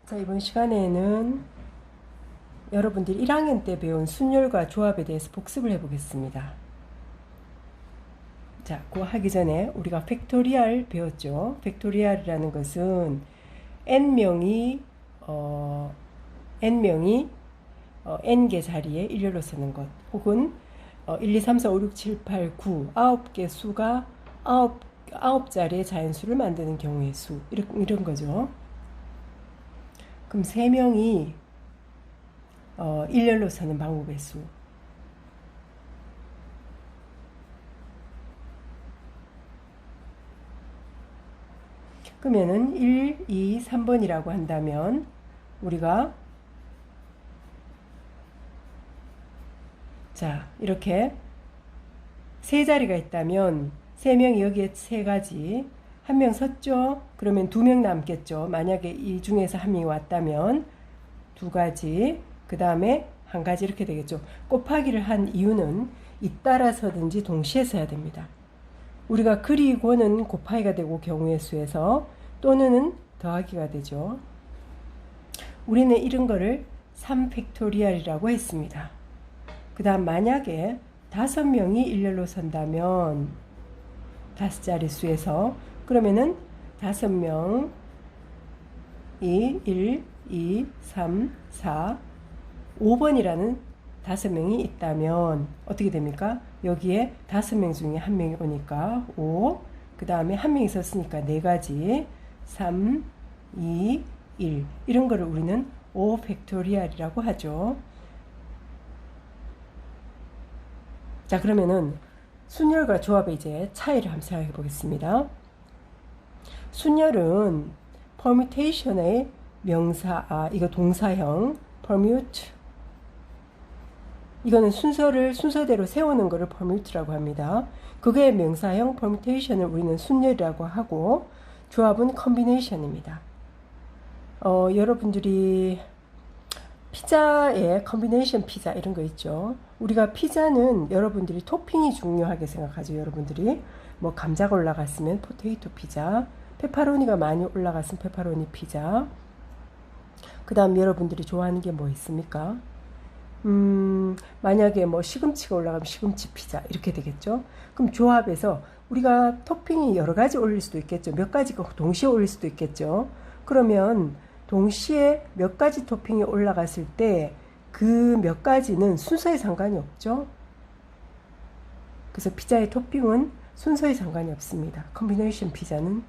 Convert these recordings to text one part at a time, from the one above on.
자, 이번 시간에는 여러분들이 1학년 때 배운 순열과 조합에 대해서 복습을 해보겠습니다. 자, 그거 하기 전에 우리가 팩토리얼 배웠죠. 팩토리얼이라는 것은 n명이 n개 자리에 일렬로 서는 것, 혹은 1, 2, 3, 4, 5, 6, 7, 8, 9 9개 수가 9자리의 자연수를 만드는 경우의 수, 이런 거죠. 그럼 3명이 일렬로 서는 방법의 수. 그러면은 1, 2, 3번이라고 한다면 우리가 자, 이렇게 세 자리가 있다면 3명이 여기에 3가지, 1명 섰죠? 그러면 2명 남겠죠. 만약에 이 중에서 1명이 왔다면 2가지, 그 다음에 1가지, 이렇게 되겠죠. 곱하기를 한 이유는 잇따라서든지 동시에 써야 됩니다. 우리가 그리고는 곱하기가 되고 경우의 수에서, 또는 더하기가 되죠. 우리는 이런 거를 3팩토리얼이라고 했습니다. 그 다음 만약에 5명이 일렬로 선다면 5자리 수에서, 그러면은 5명이 1, 2, 3, 4, 5번이라는 5명이 있다면 어떻게 됩니까? 여기에 5명 중에 1명이 오니까 5, 그 다음에 1명이 있었으니까 4가지, 3, 2, 1, 이런 거를 우리는 5팩토리얼이라고 하죠. 자, 그러면은 순열과 조합의 이제 차이를 한번 생각해 보겠습니다. 순열은 permutation의 명사, 이거 동사형 permute, 이거는 순서대로 세우는 것을 permute라고 합니다. 그게 명사형 permutation을 우리는 순열이라고 하고, 조합은 combination입니다. 여러분들이 피자에 컨비네이션 피자 이런 거 있죠. 우리가 피자는 여러분들이 토핑이 중요하게 생각하죠. 여러분들이 뭐 감자가 올라갔으면 포테이토 피자, 페퍼로니가 많이 올라갔으면 페퍼로니 피자. 그 다음 여러분들이 좋아하는 게 뭐 있습니까? 만약에 뭐 시금치가 올라가면 시금치 피자 이렇게 되겠죠. 그럼 조합에서 우리가 토핑이 여러 가지 올릴 수도 있겠죠. 몇 가지가 동시에 올릴 수도 있겠죠. 그러면 동시에 몇 가지 토핑이 올라갔을 때 그 몇 가지는 순서에 상관이 없죠. 그래서 피자의 토핑은 순서에 상관이 없습니다. 컨비네이션 피자는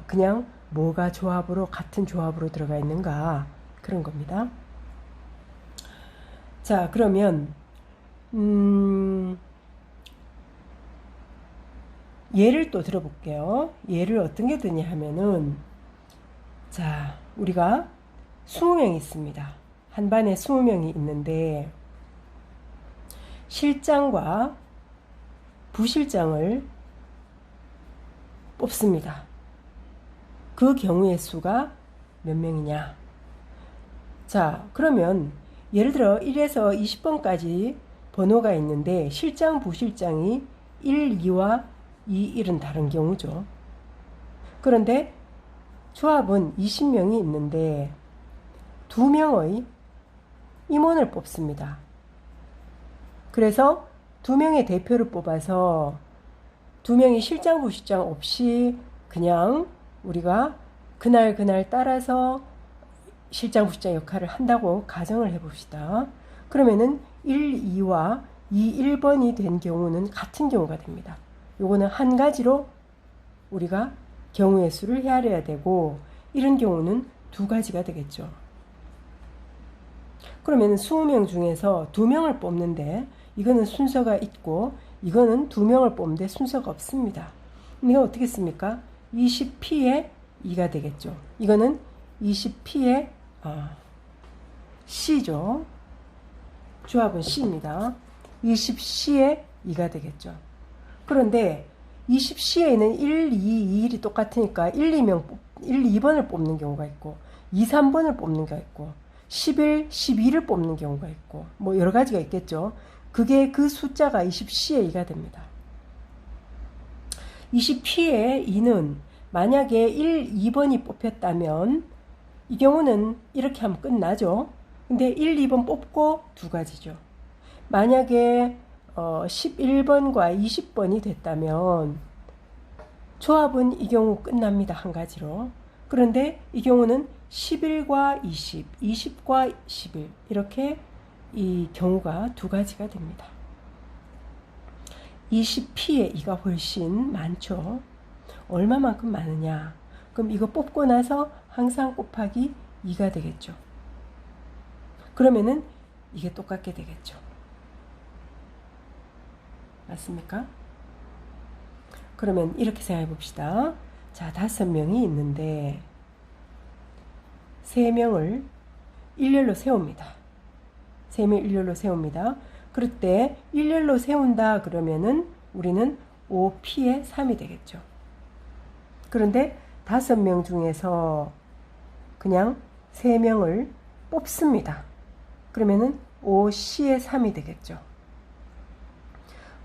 그냥 뭐가 조합으로, 같은 조합으로 들어가 있는가, 그런 겁니다. 자, 그러면 예를 또 들어볼게요. 예를 어떤 게 드냐 하면은, 자, 우리가 20명이 있습니다. 한 반에 20명이 있는데 실장과 부실장을 뽑습니다. 그 경우의 수가 몇 명이냐? 자, 그러면 예를 들어 1에서 20번까지 번호가 있는데 실장, 부실장이 1, 2와 2, 1은 다른 경우죠. 그런데 조합은 20명이 있는데 2명의 임원을 뽑습니다. 그래서 2명의 대표를 뽑아서 2명이 실장, 부실장 없이 그냥 우리가 그날 따라서 실장, 부실장 역할을 한다고 가정을 해봅시다. 그러면은 1, 2와 2, 1번이 된 경우는 같은 경우가 됩니다. 요거는 한 가지로 우리가 경우의 수를 헤아려야 되고, 이런 경우는 2가지가 되겠죠. 그러면 20명 중에서 2명을 뽑는데 이거는 순서가 있고, 이거는 2명을 뽑는데 순서가 없습니다. 이거 어떻게 씁니까? 20p의 2가 되겠죠. 이거는 20p의 C죠. 조합은 C입니다. 20C의 2가 되겠죠. 그런데 20C에는 1, 2, 2일이 똑같으니까 1, 2번을 뽑는 경우가 있고 2, 3번을 뽑는 경우가 있고 11, 12를 뽑는 경우가 있고 뭐 여러 가지가 있겠죠. 그게 그 숫자가 20C의 2가 됩니다. 20P의 2는 만약에 1, 2번이 뽑혔다면 이 경우는 이렇게 하면 끝나죠. 근데 1, 2번 뽑고 두 가지죠. 만약에 11번과 20번이 됐다면 조합은 이 경우 끝납니다. 한 가지로. 그런데 이 경우는 11과 20, 20과 11 이렇게 이 경우가 두 가지가 됩니다. 20P에 이가 훨씬 많죠. 얼마만큼 많으냐? 그럼 이거 뽑고 나서 항상 곱하기 2가 되겠죠. 그러면은 이게 똑같게 되겠죠. 맞습니까? 그러면 이렇게 생각해 봅시다. 자, 5명이 있는데 3명을 일렬로 세웁니다. 3명 일렬로 세웁니다. 그럴 때 일렬로 세운다 그러면은 우리는 5P의 3이 되겠죠. 그런데 5명 중에서 그냥 3명을 뽑습니다. 그러면은 5C의 3이 되겠죠.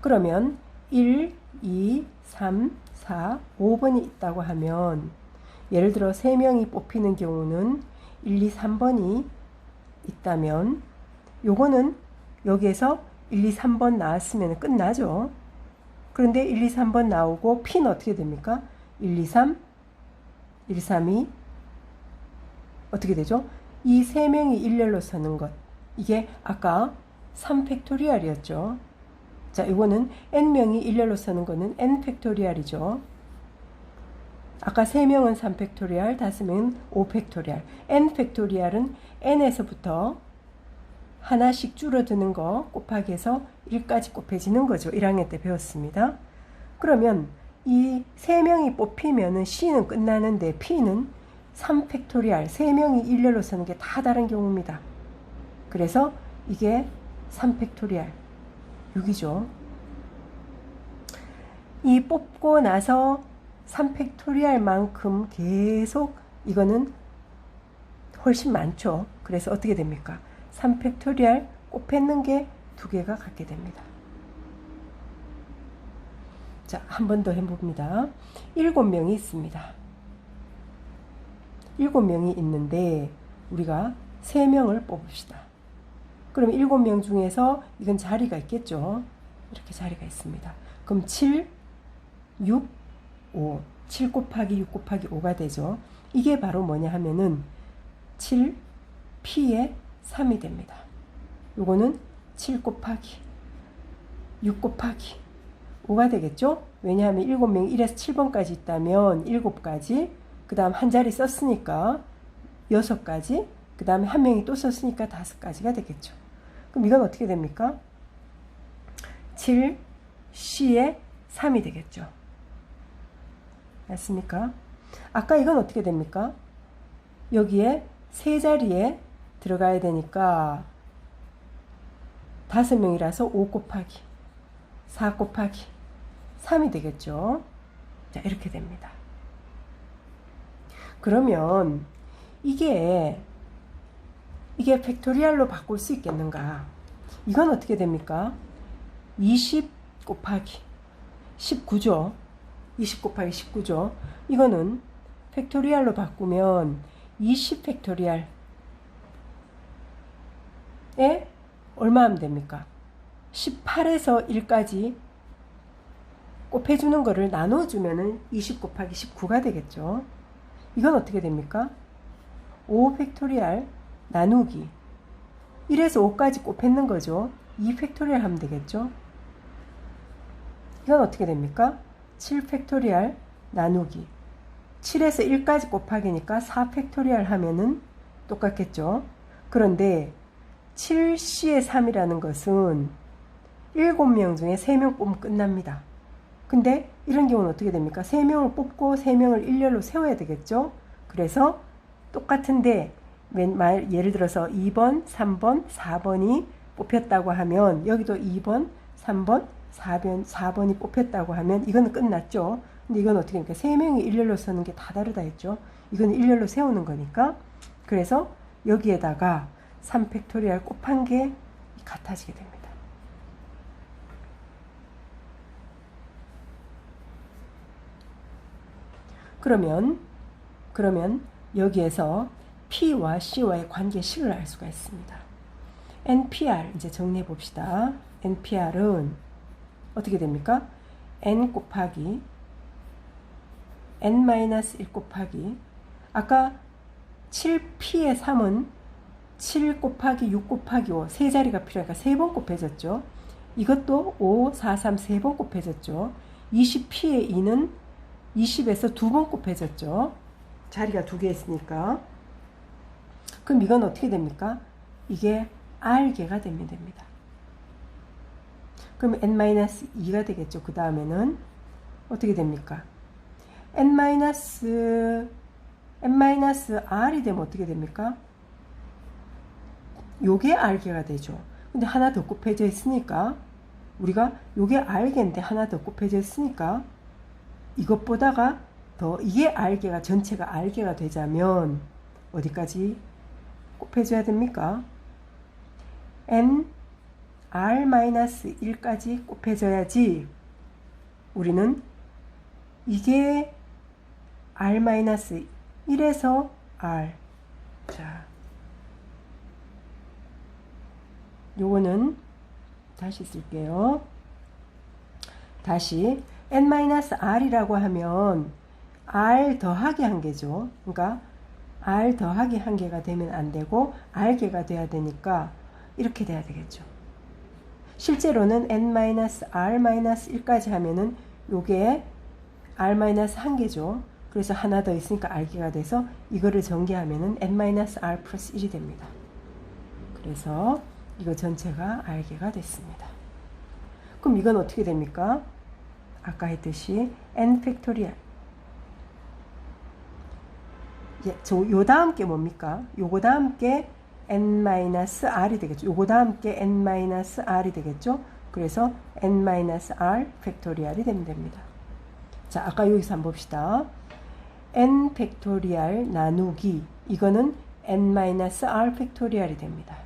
그러면 1, 2, 3, 4, 5번이 있다고 하면 예를 들어 3명이 뽑히는 경우는 1, 2, 3번이 있다면 요거는 여기에서 1, 2, 3번 나왔으면 끝나죠. 그런데 1, 2, 3번 나오고 P는 어떻게 됩니까? 1, 2, 3, 1, 3, 2 어떻게 되죠? 이 3명이 일렬로 서는 것 이게 아까 3팩토리얼이었죠. 자, 이거는 n명이 일렬로 서는 거는 n팩토리얼이죠. 아까 3명은 3팩토리얼, 5명은 5팩토리얼. n팩토리얼은 n에서부터 하나씩 줄어드는 거 곱하기 해서 1까지 곱해지는 거죠. 1학년 때 배웠습니다. 그러면 이 3명이 뽑히면은 C는 끝나는데 P는 3팩토리얼, 3명이 일렬로 서는 게 다 다른 경우입니다. 그래서 이게 3팩토리얼 6이죠. 이 뽑고 나서 3팩토리얼만큼 계속 이거는 훨씬 많죠. 그래서 어떻게 됩니까? 3팩토리얼 곱했는 게 두 개가 같게 됩니다. 자, 한 번 더 해봅니다. 7명이 있습니다. 7명이 있는데 우리가 3명을 뽑읍시다. 그럼 7명 중에서 이건 자리가 있겠죠. 이렇게 자리가 있습니다. 그럼 7, 6, 5. 7 곱하기 6 곱하기 5가 되죠. 이게 바로 뭐냐 하면은 7, P의 3이 됩니다. 요거는 7 곱하기 6 곱하기 5가 되겠죠. 왜냐하면 7명이 1에서 7번까지 있다면 7가지, 그 다음 한 자리 썼으니까 6가지, 그 다음에 한 명이 또 썼으니까 5가지가 되겠죠. 그럼 이건 어떻게 됩니까? 7C의 3이 되겠죠. 맞습니까? 아까 이건 어떻게 됩니까? 여기에 세 자리에 들어가야 되니까 5명이라서 5 곱하기 4 곱하기 3이 되겠죠. 자, 이렇게 됩니다. 그러면 이게 팩토리얼로 바꿀 수 있겠는가? 이건 어떻게 됩니까? 20 곱하기 19죠. 20 곱하기 19죠. 이거는 팩토리얼로 바꾸면 20 팩토리얼에 얼마 하면 됩니까? 18에서 1까지 곱해주는 거를 나눠주면은 20 곱하기 19가 되겠죠. 이건 어떻게 됩니까? 5 팩토리얼 나누기 1에서 5까지 곱했는 거죠. 2 팩토리얼 하면 되겠죠. 이건 어떻게 됩니까? 7 팩토리얼 나누기 7에서 1까지 곱하기니까 4 팩토리얼 하면은 똑같겠죠. 그런데 7C의 3이라는 것은 7명 중에 3명 뽑으면 끝납니다. 근데 이런 경우는 어떻게 됩니까? 3명을 뽑고 3명을 일렬로 세워야 되겠죠. 그래서 똑같은데 예를 들어서 2번, 3번, 4번이 뽑혔다고 하면 여기도 2번, 3번, 4번이 뽑혔다고 하면 이거는 끝났죠. 근데 이건 어떻게 됩니까? 3명이 일렬로 서는 게 다 다르다 했죠. 이건 일렬로 세우는 거니까. 그래서 여기에다가 3팩토리얼 곱한 게 같아지게 됩니다. 그러면 여기에서 P와 C와의 관계식을 알 수가 있습니다. NPR 이제 정리해 봅시다. NPR은 어떻게 됩니까? N 곱하기 N-1 곱하기 아까 7P의 3은 7 곱하기 6 곱하기 5 세 자리가 필요하니까 3번 곱해졌죠. 이것도 5, 4, 3 3번 곱해졌죠. 20P의 2는 20에서 2번 곱해졌죠. 자리가 2개 있으니까. 그럼 이건 어떻게 됩니까? 이게 R개가 되면 됩니다. 그럼 N-2가 되겠죠. 그 다음에는 어떻게 됩니까? N-R이 되면 어떻게 됩니까? 요게 R개가 되죠. 근데 하나 더 곱해져 있으니까 우리가 요게 R개인데 하나 더 곱해져 있으니까 이것보다가 더 이게 R개가 전체가 R개가 되자면 어디까지 곱해줘야 됩니까? N-R-1까지 곱해져야지 우리는 이게 R-1에서 R 자 요거는 다시 쓸게요. 다시 N-R이라고 하면 R 더하기 한 개죠. 그러니까 R 더하기 한 개가 되면 안 되고 R개가 돼야 되니까 이렇게 돼야 되겠죠. 실제로는 N-R-1까지 하면은 요게 R-한 개죠. 그래서 하나 더 있으니까 R개가 돼서 이거를 전개하면은 N-R 플러스 1이 됩니다. 그래서 이거 전체가 R개가 됐습니다. 그럼 이건 어떻게 됩니까? 아까 했듯이 N 팩토리얼. 요 다음 게 뭡니까? 요거 다음 게 N-R이 되겠죠. 요거 다음 게 N-R이 되겠죠. 그래서 N-R 팩토리얼이 되면 됩니다. 자, 아까 여기서 한번 봅시다. N 팩토리얼 나누기 이거는 N-R 팩토리얼이 됩니다.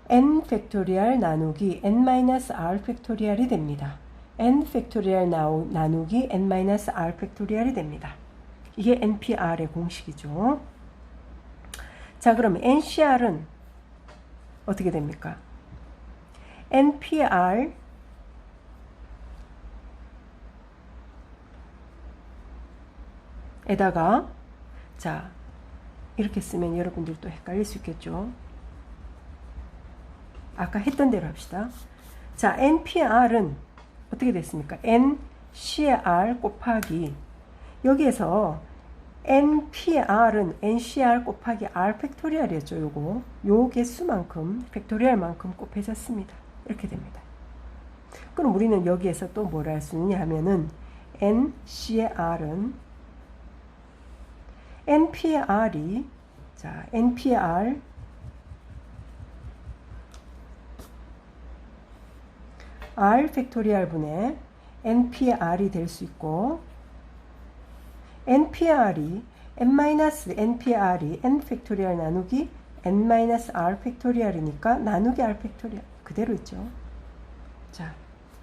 N 팩토리얼 나누기 N-R 팩토리얼이 됩니다. N 팩토리얼 나누기 N-R 팩토리얼이 됩니다. 이게 NPR의 공식이죠. 자, 그럼 NCR은 어떻게 됩니까? NPR 에다가 자 이렇게 쓰면 여러분들도 헷갈릴 수 있겠죠. 아까 했던 대로 합시다. 자, NPR은 어떻게 됐습니까? NCR 곱하기 여기에서 NPR은 NCR 곱하기 R 팩토리얼이었죠. 요 개수만큼 팩토리얼만큼 곱해졌습니다. 이렇게 됩니다. 그럼 우리는 여기에서 또 뭘 할 수 있냐 하면은 NCR은 NPR이 자 NPR R 팩토리얼 분의 NPR이 될 수 있고 NPR이 N-NPR이 N 팩토리얼 나누기 N-R 팩토리얼이니까 나누기 R 팩토리얼 그대로 있죠. 자,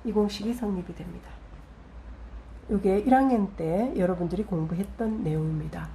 이 공식이 성립이 됩니다. 이게 1학년 때 여러분들이 공부했던 내용입니다.